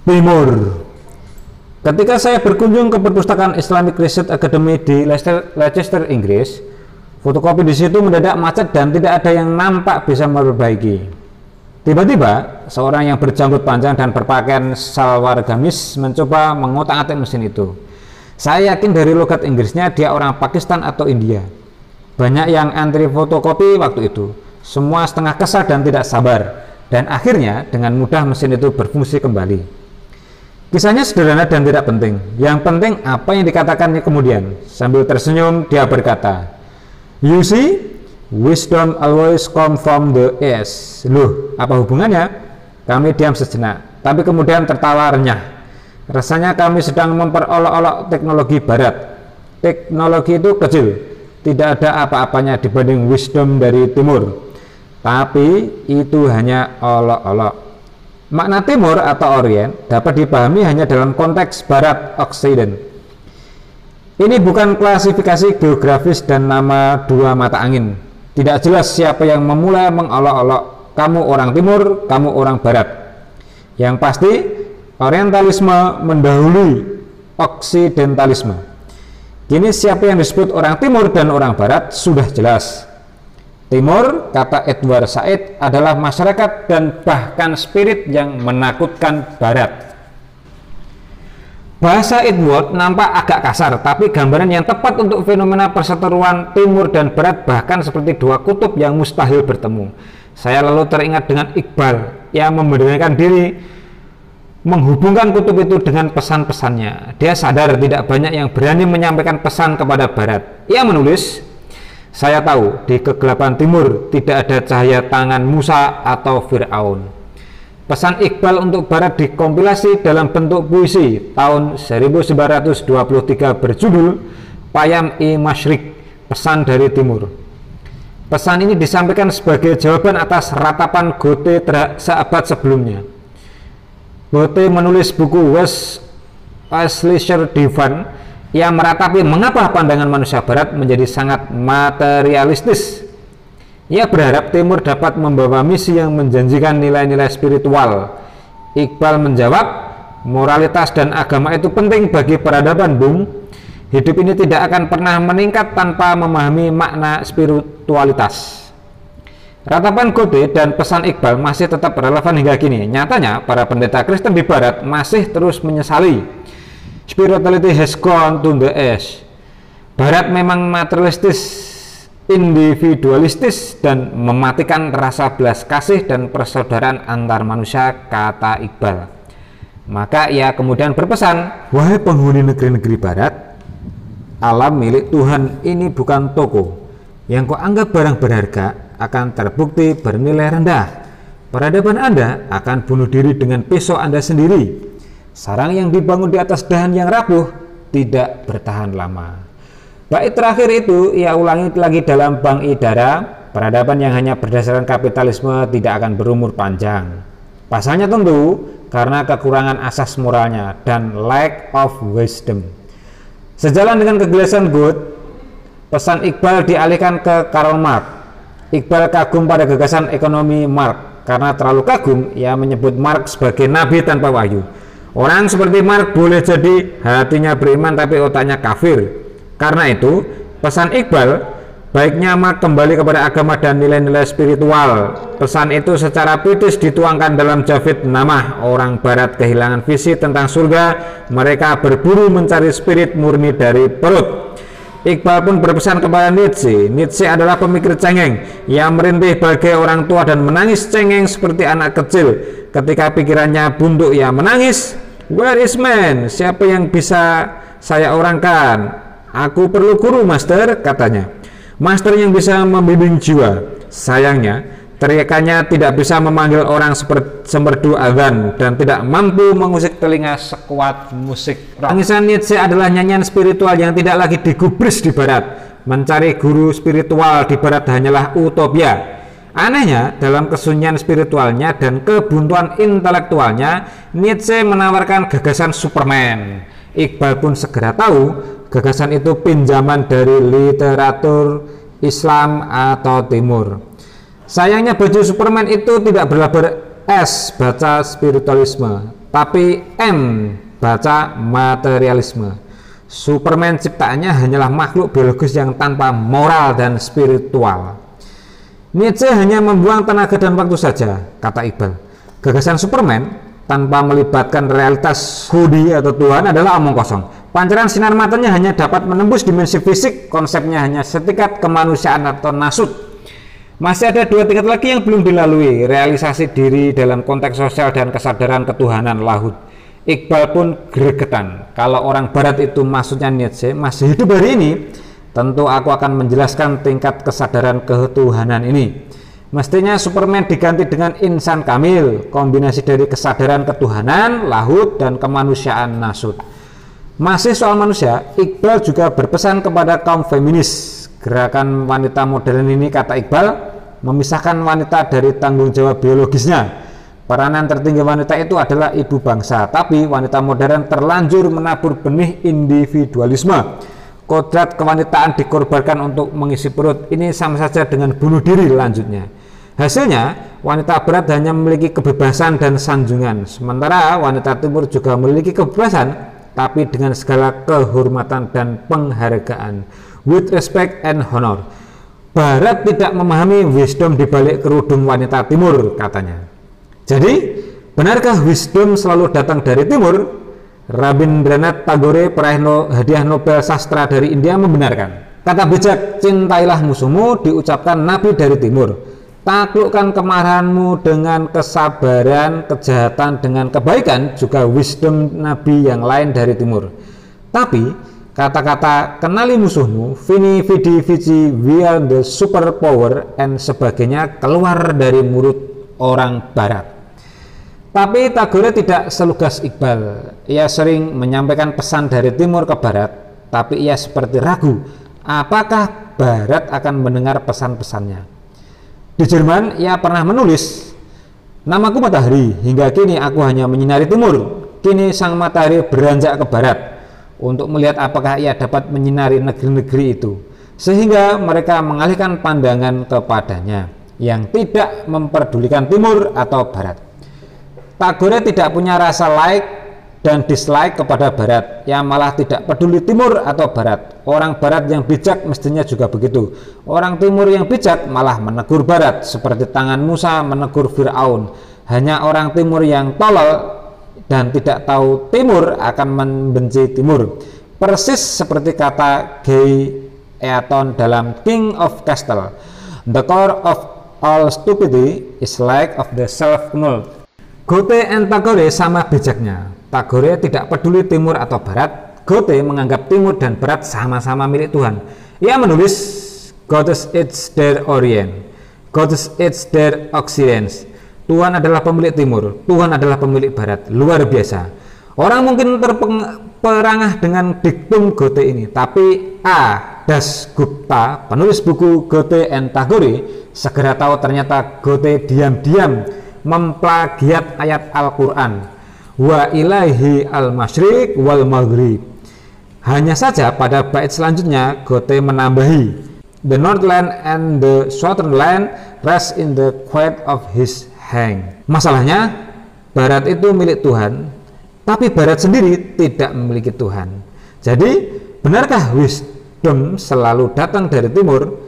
Timur. Ketika saya berkunjung ke perpustakaan Islamic Research Academy di Leicester, Inggris, fotokopi di situ mendadak macet dan tidak ada yang nampak bisa memperbaiki. Tiba-tiba, seorang yang berjanggut panjang dan berpakaian salwar gamis mencoba mengotak-atik mesin itu. Saya yakin dari logat Inggrisnya dia orang Pakistan atau India. Banyak yang antri fotokopi waktu itu. Semua setengah kesal dan tidak sabar. Dan akhirnya dengan mudah mesin itu berfungsi kembali. Kisahnya sederhana dan tidak penting. Yang penting apa yang dikatakannya kemudian. Sambil tersenyum dia berkata, "You see, wisdom always come from the east." Loh, apa hubungannya? Kami diam sejenak, tapi kemudian tertawa renyah. Rasanya kami sedang memperolok-olok teknologi barat. Teknologi itu kecil, tidak ada apa-apanya dibanding wisdom dari timur. Tapi itu hanya olok-olok. Makna timur atau orient dapat dipahami hanya dalam konteks barat Occident. Ini bukan klasifikasi geografis dan nama dua mata angin. Tidak jelas siapa yang memulai mengolok-olok, kamu orang timur, kamu orang barat. Yang pasti, orientalisme mendahului oksidentalisme. Kini siapa yang disebut orang timur dan orang barat sudah jelas. Timur, kata Edward Said, adalah masyarakat dan bahkan spirit yang menakutkan barat. Bahasa Edward nampak agak kasar, tapi gambaran yang tepat untuk fenomena perseteruan timur dan barat bahkan seperti dua kutub yang mustahil bertemu. Saya lalu teringat dengan Iqbal yang memberanikan diri menghubungkan kutub itu dengan pesan-pesannya. Dia sadar tidak banyak yang berani menyampaikan pesan kepada barat. Ia menulis, "Saya tahu di kegelapan timur tidak ada cahaya tangan Musa atau Fir'aun." Pesan Iqbal untuk barat dikompilasi dalam bentuk puisi tahun 1923 berjudul Payam-i-Masyriq, pesan dari timur. Pesan ini disampaikan sebagai jawaban atas ratapan Goethe seabad sebelumnya. Goethe menulis buku Westlicher Divan yang meratapi mengapa pandangan manusia barat menjadi sangat materialistis. Ia berharap timur dapat membawa misi yang menjanjikan nilai-nilai spiritual. Iqbal menjawab, moralitas dan agama itu penting bagi peradaban, Bung. Hidup ini tidak akan pernah meningkat tanpa memahami makna spiritualitas. Ratapan Goethe dan pesan Iqbal masih tetap relevan hingga kini. Nyatanya, para pendeta Kristen di barat masih terus menyesali. Spirituality has gone to the east. Barat memang materialistis, individualistis, dan mematikan rasa belas kasih dan persaudaraan antar manusia, kata Iqbal. Maka ia kemudian berpesan, "Wahai penghuni negeri-negeri barat, alam milik Tuhan ini bukan toko. Yang kau anggap barang berharga akan terbukti bernilai rendah. Peradaban Anda akan bunuh diri dengan pisau Anda sendiri. Sarang yang dibangun di atas dahan yang rapuh tidak bertahan lama." Bait terakhir itu ia ulangi lagi dalam Bang Idara, peradaban yang hanya berdasarkan kapitalisme tidak akan berumur panjang. Pasalnya tentu karena kekurangan asas moralnya dan lack of wisdom. Sejalan dengan kegelisahan Goethe, pesan Iqbal dialihkan ke Karl Marx. Iqbal kagum pada gagasan ekonomi Marx. Karena terlalu kagum, ia menyebut Marx sebagai nabi tanpa wahyu. Orang seperti Marx boleh jadi hatinya beriman tapi otaknya kafir. Karena itu, pesan Iqbal, baiknya Marx kembali kepada agama dan nilai-nilai spiritual. Pesan itu secara puitis dituangkan dalam Javid Namah. Orang barat kehilangan visi tentang surga, mereka berburu mencari spirit murni dari perut. Iqbal pun berpesan kepada Nietzsche. Nietzsche adalah pemikir cengeng yang merintih bagai orang tua dan menangis cengeng seperti anak kecil. Ketika pikirannya bunduk, ia menangis. "Where is man? Siapa yang bisa saya orangkan? Aku perlu guru, master," katanya. Master yang bisa membimbing jiwa. Sayangnya, teriakannya tidak bisa memanggil orang semerdu azan dan tidak mampu mengusik telinga sekuat musik rock. Tangisan Nietzsche adalah nyanyian spiritual yang tidak lagi digubris di barat. Mencari guru spiritual di barat hanyalah utopia. Anehnya, dalam kesunyian spiritualnya dan kebuntuan intelektualnya, Nietzsche menawarkan gagasan Superman. Iqbal pun segera tahu gagasan itu pinjaman dari literatur Islam atau Timur. Sayangnya baju Superman itu tidak berlabar es baca spiritualisme, Tapi M baca materialisme. Superman ciptaannya hanyalah makhluk biologis yang tanpa moral dan spiritual. Nietzsche hanya membuang tenaga dan waktu saja, kata Iqbal. Gagasan Superman tanpa melibatkan realitas Hudi atau Tuhan adalah omong kosong. Pancaran sinar matanya hanya dapat menembus dimensi fisik, konsepnya hanya setingkat kemanusiaan atau nasut. Masih ada 2 tingkat lagi yang belum dilalui, realisasi diri dalam konteks sosial dan kesadaran ketuhanan lahud. Iqbal pun gregetan. Kalau orang barat itu maksudnya Nietzsche masih hidup hari ini, tentu aku akan menjelaskan tingkat kesadaran ketuhanan ini. Mestinya Superman diganti dengan insan kamil, kombinasi dari kesadaran ketuhanan, lahud, dan kemanusiaan nasut. Masih soal manusia, Iqbal juga berpesan kepada kaum feminis. Gerakan wanita modern ini, kata Iqbal, memisahkan wanita dari tanggung jawab biologisnya. Peranan tertinggi wanita itu adalah ibu bangsa, tapi wanita modern terlanjur menabur benih individualisme. Kodrat kewanitaan dikorbankan untuk mengisi perut. Ini sama saja dengan bunuh diri lanjutnya. Hasilnya, wanita barat hanya memiliki kebebasan dan sanjungan, sementara wanita timur juga memiliki kebebasan, tapi dengan segala kehormatan dan penghargaan, with respect and honor. Barat tidak memahami wisdom di balik kerudung wanita timur, katanya. Jadi, benarkah wisdom selalu datang dari timur? Rabindranath Tagore, peraih hadiah Nobel sastra dari India, membenarkan. Kata bijak, cintailah musuhmu, diucapkan Nabi dari timur. Taklukkan kemarahanmu dengan kesabaran, kejahatan dengan kebaikan, juga wisdom Nabi yang lain dari timur. Tapi kata-kata kenali musuhmu, vini vidi vici, we are the superpower, and sebagainya keluar dari mulut orang barat. Tapi Tagore tidak selugas Iqbal. Ia sering menyampaikan pesan dari timur ke barat, tapi ia seperti ragu apakah barat akan mendengar pesan-pesannya. Di Jerman, ia pernah menulis, namaku matahari, hingga kini aku hanya menyinari timur. Kini sang matahari beranjak ke barat untuk melihat apakah ia dapat menyinari negeri-negeri itu, sehingga mereka mengalihkan pandangan kepadanya yang tidak memperdulikan timur atau barat. Tagore tidak punya rasa like dan dislike kepada barat, yang malah tidak peduli timur atau barat. Orang barat yang bijak mestinya juga begitu. Orang timur yang bijak malah menegur barat, seperti tangan Musa menegur Fir'aun. Hanya orang timur yang tolol dan tidak tahu timur akan membenci timur. Persis seperti kata Guy Eaton dalam King of Castle, the core of all stupidity is lack of the self-knowledge. Goethe and Tagore sama bijaknya. Tagore tidak peduli timur atau barat. Goethe menganggap timur dan barat sama-sama milik Tuhan. Ia menulis, God is their Orient, God is their Occident. Tuhan adalah pemilik timur, Tuhan adalah pemilik barat. Luar biasa. Orang mungkin terperangah dengan diktum Goethe ini, tapi A. Dasgupta, penulis buku Goethe and Tagore, segera tahu ternyata Goethe diam-diam memplagiat ayat Al-Quran, wa ilaihi al-masyriq wal maghrib. Hanya saja pada bait selanjutnya Goethe menambahi, the northland and the southern land rest in the quiet of his hand. Masalahnya, barat itu milik Tuhan, tapi barat sendiri tidak memiliki Tuhan. Jadi, benarkah wisdom selalu datang dari timur?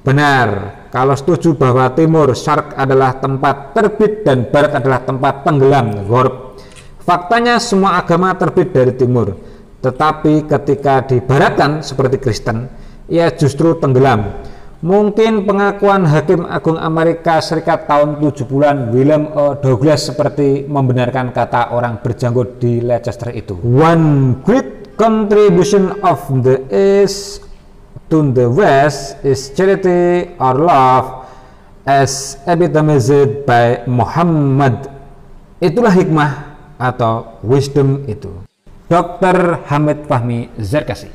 Benar. Kalau setuju bahwa timur syarq adalah tempat terbit dan barat adalah tempat tenggelam, gharb. Faktanya semua agama terbit dari timur, tetapi ketika dibaratkan seperti Kristen, ia justru tenggelam. Mungkin pengakuan Hakim Agung Amerika Serikat tahun 70-an William O. Douglas seperti membenarkan kata orang berjanggut di Leicester itu. One great contribution of the East to the West is charity or love as epitomized by Muhammad. Itulah hikmah atau wisdom itu. Dr. Hamid Fahmi Zarkasi.